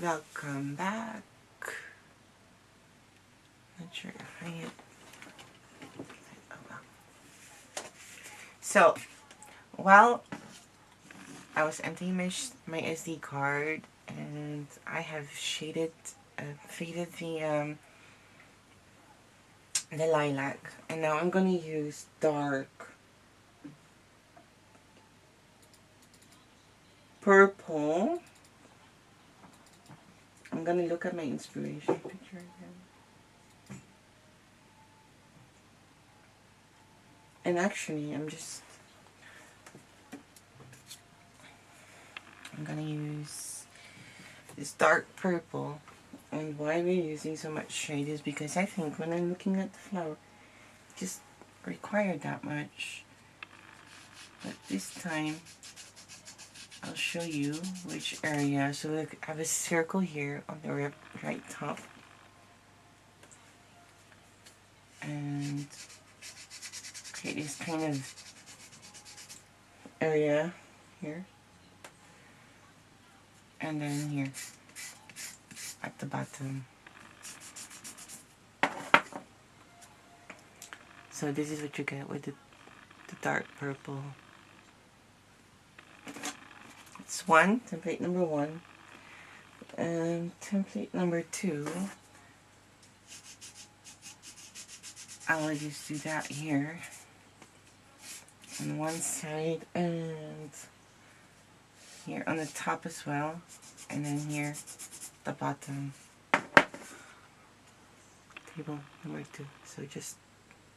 Welcome back. Not sure if I hit. Oh well. So, while I was emptying my SD card, and I have faded the lilac, and now I'm gonna use dark purple. I'm gonna look at my inspiration picture again. And actually, I'm gonna use this dark purple. And why we're using so much shade is because I think when I'm looking at the flower, it just required that much. But this time, I'll show you which area. So I have a circle here on the right top. And create this kind of area here. And then here at the bottom. So this is what you get with the dark purple. It's template number 1. And template number 2, I'll just do that here on one side and here on the top as well, and then here the bottom. Table number 2. So just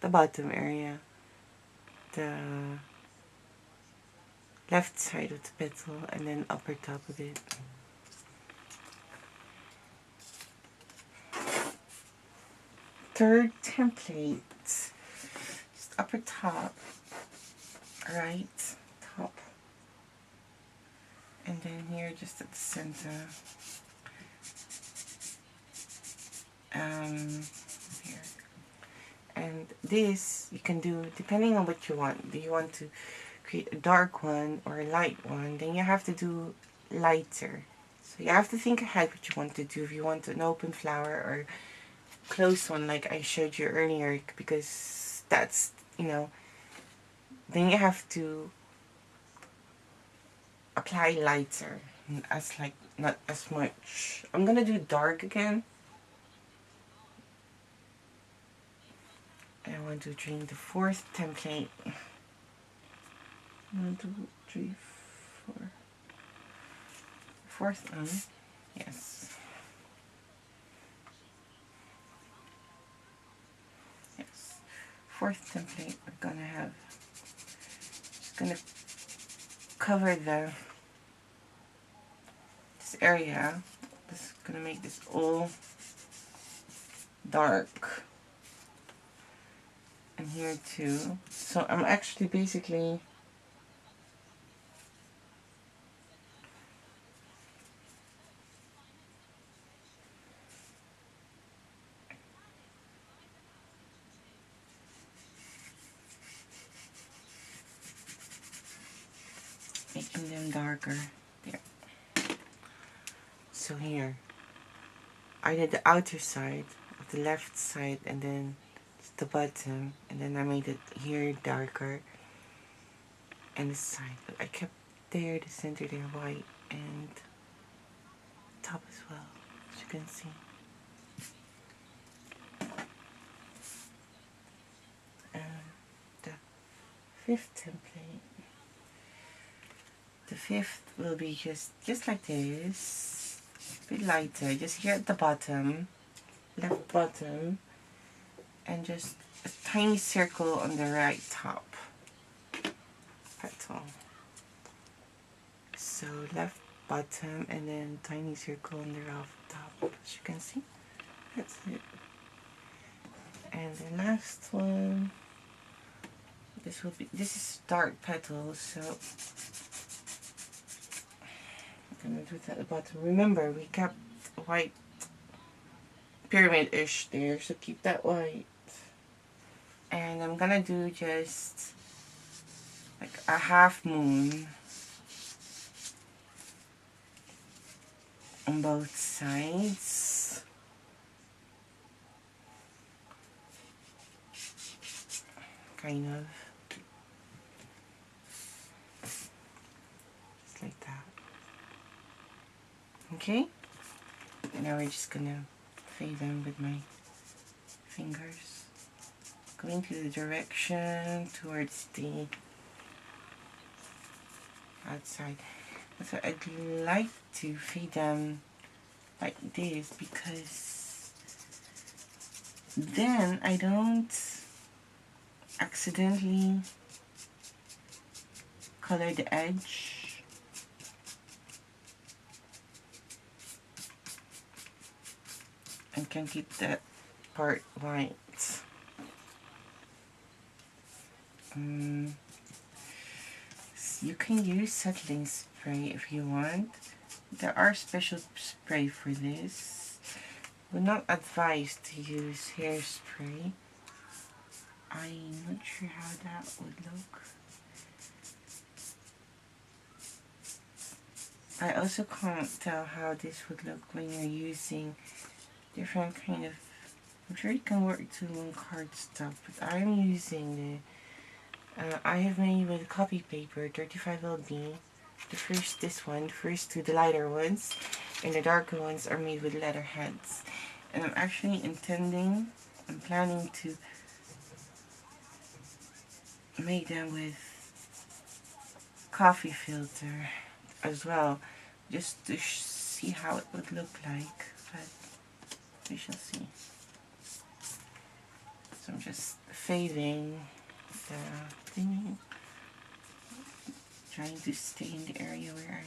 the bottom area, the left side of the petal, and then upper top of it. Third template, just upper top, right top, and then here just at the center. Here. And this you can do depending on what you want. Do you want to create a dark one or a light one? Then you have to do lighter. So you have to think ahead what you want to do. If you want an open flower or closed one like I showed you earlier, because that's, then you have to apply lighter, not as much. I'm gonna do dark again. I want to drink the 4th template. 1, 2, 3, 4. 4th one, yes. Yes. 4th template. We're gonna have. Just gonna cover this area. Just gonna make this all dark. And here too. So I'm actually basically making them darker. There. So here, I did the outer side of the left side and then the bottom, and then I made it here darker and the side, but I kept the center there white, and top as well, as you can see. And the 5th template, the 5th will be just like this, a bit lighter, just here at the bottom, left bottom, and just a tiny circle on the right top petal. So left bottom and then tiny circle on the right top, as you can see. That's it. And the last one, this is dark petals, so I'm gonna do it at the bottom. Remember, we kept white pyramid-ish there, so keep that white. And I'm gonna do just like a half moon on both sides. Kind of. Just like that. Okay? Now we're just gonna fade them with my fingers. Going to the direction towards the outside. So I'd like to fade them like this because then I don't accidentally color the edge. And can keep that part white. You can use settling spray if you want. There are special spray for this. We're not advised to use hairspray. I'm not sure how that would look. I also can't tell how this would look when you're using different kind of... I'm sure it can work too on cardstock, but I'm using the... I have made with copy paper, 35LB. This one, the first two, the lighter ones, and the darker ones are made with leather heads. And I'm actually I'm planning to make them with coffee filter as well, just to see how it would look like, but we shall see. So I'm just fading the thingy, trying to stay in the area where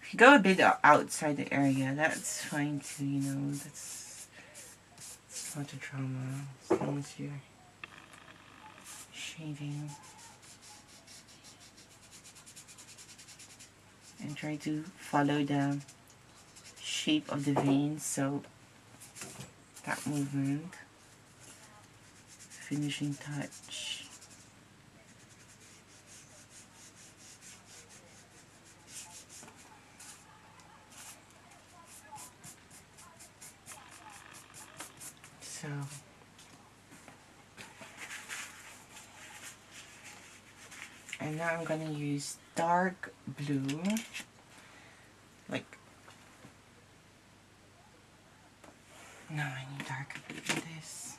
if you go a bit outside the area, that's fine too, that's not a drama, as long as you're shading. And try to follow the shape of the veins, so that movement, finishing touch. So and now I'm gonna use dark blue, like, no, I need darker blue than this.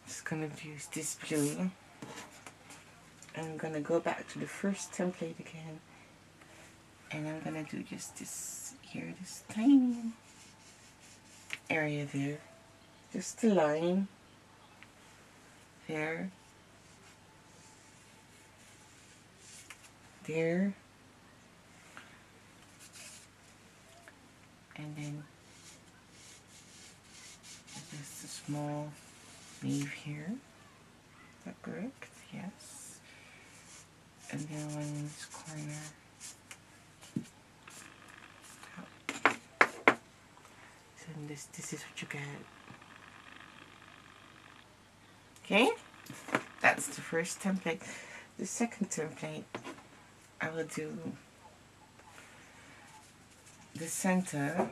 Just gonna use this blue, and I'm gonna go back to the first template again, and I'm gonna do just this here, this tiny area there, just a line there, there, and then just a small leaf here. Is that correct? Yes. And then one in this corner. So this is what you get. Okay? That's the first template. The second template, I will do the center,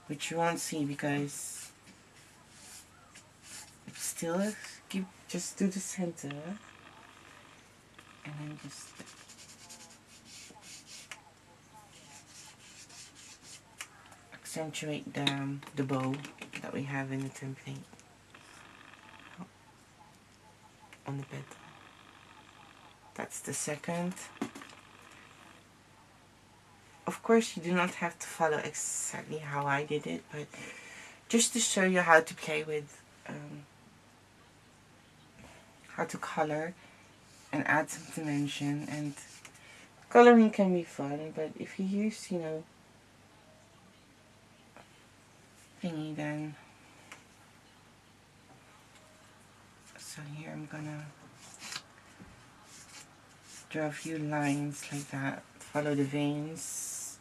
which you won't see because still just do the center, and then just accentuate the bow that we have in the template on the bed. That's the second. Of course, you do not have to follow exactly how I did it, but just to show you how to play with, how to color and add some dimension. And coloring can be fun, but if you use, thingy, then so here I'm gonna draw a few lines like that, follow the veins.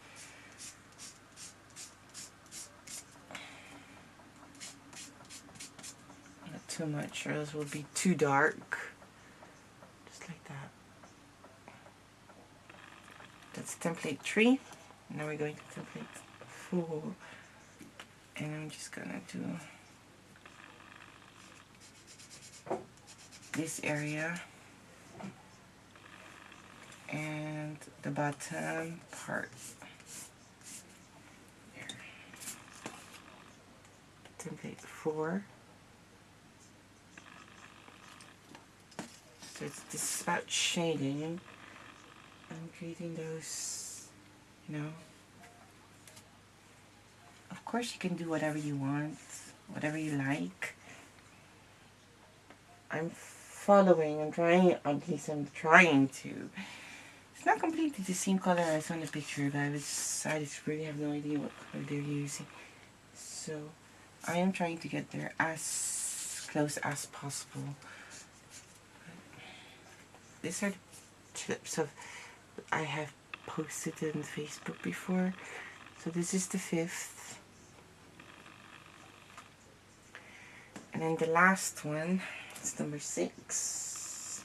Not too much, or else it will be too dark. Just like that. That's template 3. Now we're going to template 4, and I'm just gonna do this area and the bottom part. Here. Template 4. So this is about shading. I'm creating those, you know. Of course you can do whatever you want, whatever you like. I'm trying, at least I'm trying to. It's not completely the same color as on the picture, but I just really have no idea what color they're using. So I am trying to get there as close as possible. These are the clips of I have posted on Facebook before. So this is the 5th. And then the last one is number 6.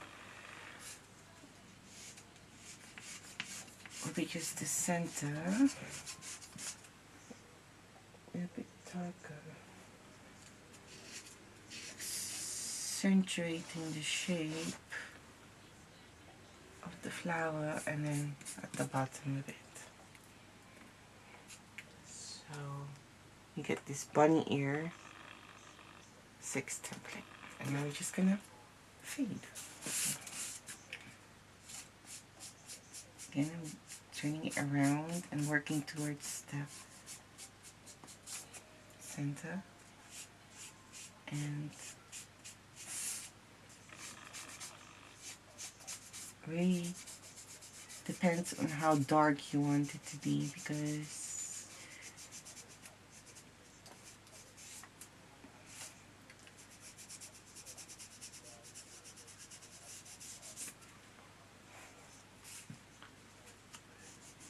Will be just the center. A bit darker. Accentuating the shape of the flower, and then at the bottom of it. So you get this bunny ear 6 template, and now we're just gonna fade. Again, I'm turning it around and working towards the center, and really depends on how dark you want it to be, because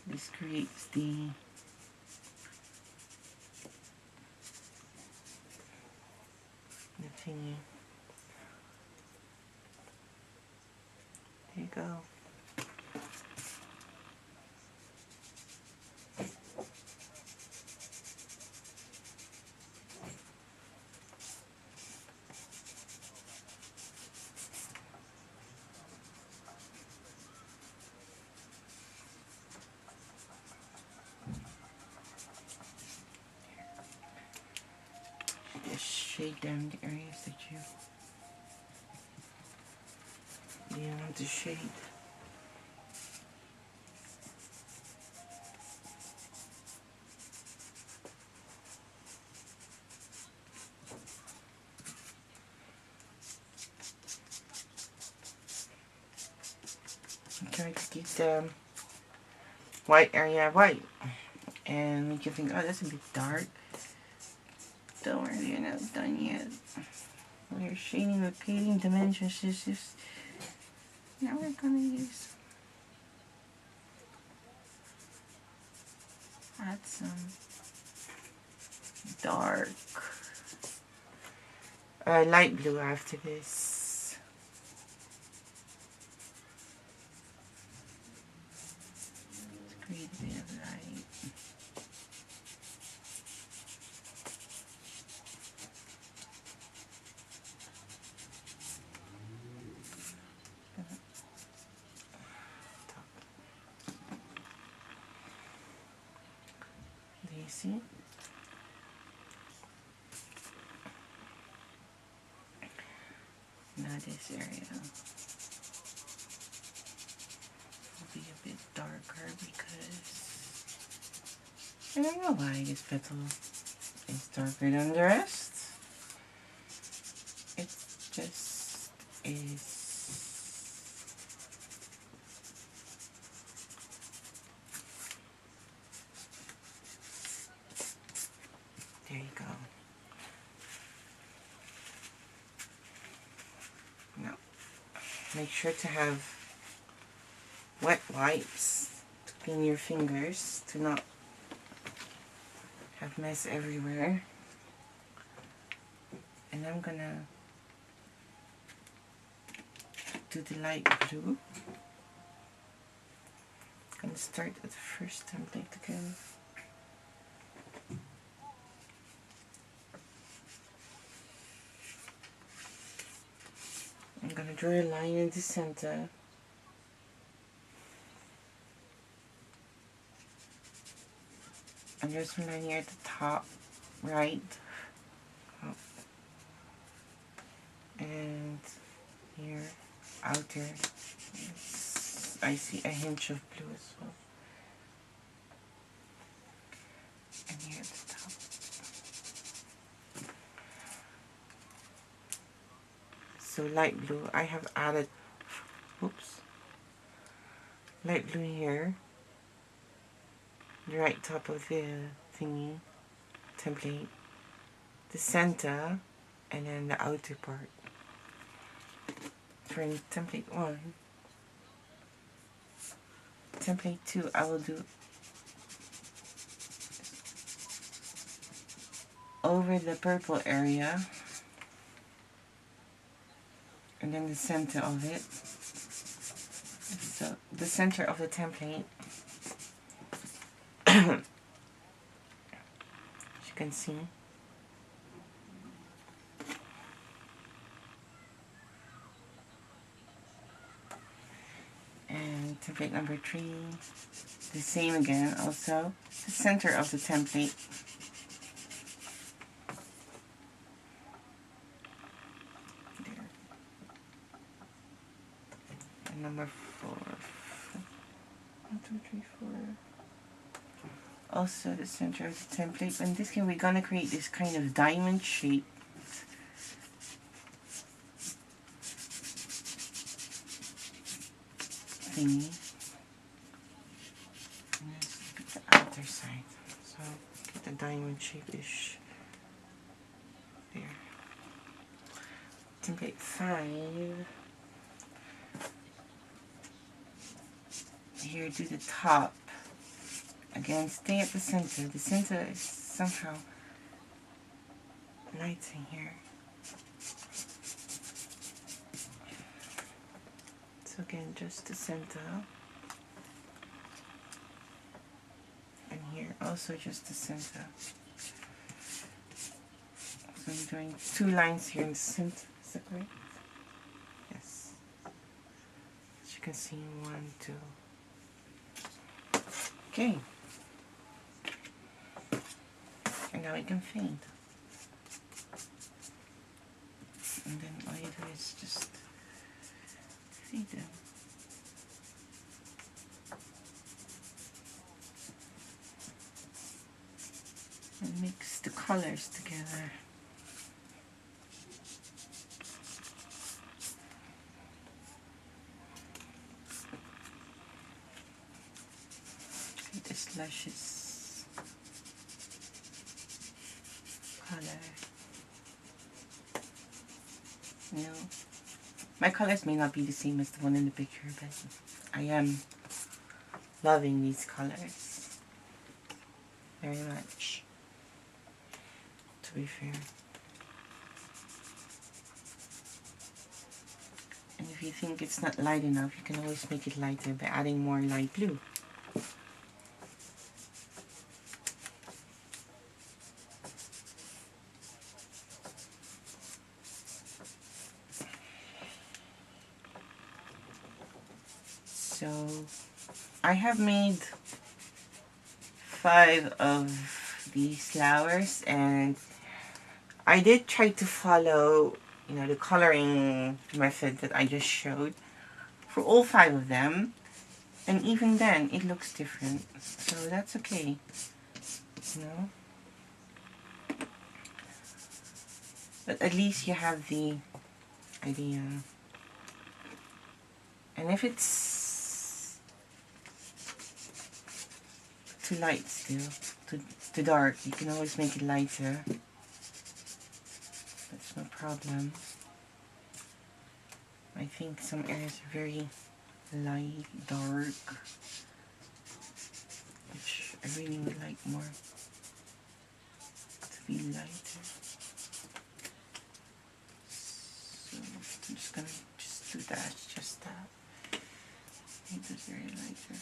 this creates the thingy. There you go. Just shade down the areas that you want to shade. Try to keep the white area white, and make you think, oh, that's a bit dark. Don't worry, you're not done yet. We're shading, we're creating dimensions. It's just now we're gonna use add some dark light blue after this. Let's create a bit of light. Do you see? Now this area will be a bit darker because I don't know why this petal is darker than the rest. It just is. There you go. Now, make sure to have wet wipes to clean your fingers, to not have mess everywhere. And I'm gonna do the light blue. and start at the first template again. I'm going to draw a line in the center. And there's a line here at the top, right? Up. And here, outer. I see a hint of blue as well. And here at the top. So light blue, I have added, oops, light blue here, the right top of the thingy, template, the center, and then the outer part. For template 1, template 2, I will do over the purple area, and then the center of it. So the center of the template, as you can see, and template number 3, the same again, also the center of the template. There. And number 4. 1, 2, 3, 4. Also the center of the template. And this time we're gonna create this kind of diamond shape. Thingy. And let's pick the outer side. So get the diamond shape-ish. There. Template 5. Here do the top. Again, stay at the center. The center is somehow lights in here. So again, just the center. And here also just the center. So I'm doing 2 lines here in the center. Is that right? Yes. As you can see, 1, 2. Okay. And now we can fade. And then all you do is just fade them. And mix the colors together. See this luscious color. You know, my colors may not be the same as the one in the picture, but I am loving these colors very much, to be fair. And if you think it's not light enough, you can always make it lighter by adding more light blue. So I have made 5 of these flowers, and I did try to follow, you know, the coloring method that I just showed for all 5 of them, and even then it looks different, so that's okay, you know. But at least you have the idea. And if it's too light still, too dark, you can always make it lighter. That's no problem. I think some areas are very light, dark, which I really would like more to be lighter. So I'm just gonna just do that, just that. Make this very lighter.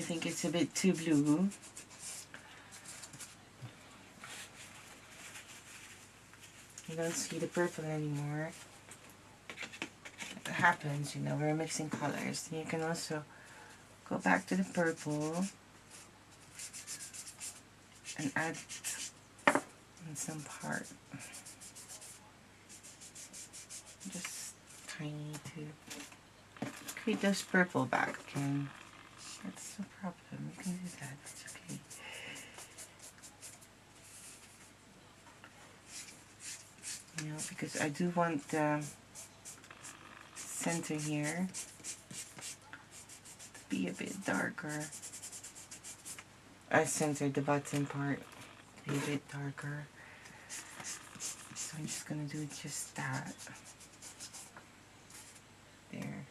think it's a bit too blue, you don't see the purple anymore. It happens, you know, we're mixing colors. Then you can also go back to the purple and add in some part. Just tiny to create those purple back again. That's no problem, you can do that, it's okay. You know, because I do want the center here to be a bit darker. I centered the bottom part to be a bit darker. So I'm just gonna do just that. There.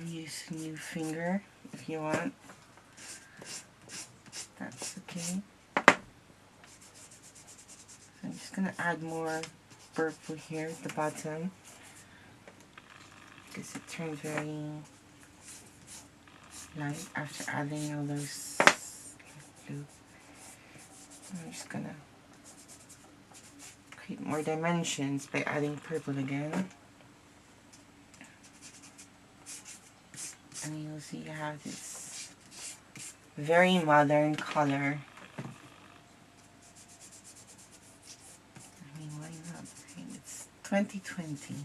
Use a new finger if you want. That's okay. So I'm just gonna add more purple here at the bottom because it turned very light after adding all those blue. I'm just gonna create more dimensions by adding purple again. And you'll see you have this very modern color. I mean, why not? It's 2020.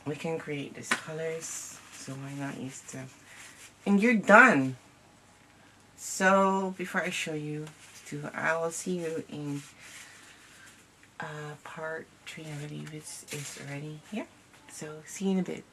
We can create these colors, so why not use them? And you're done. So before I show you, I will see you in part 3. I believe it's already here. So see you in a bit.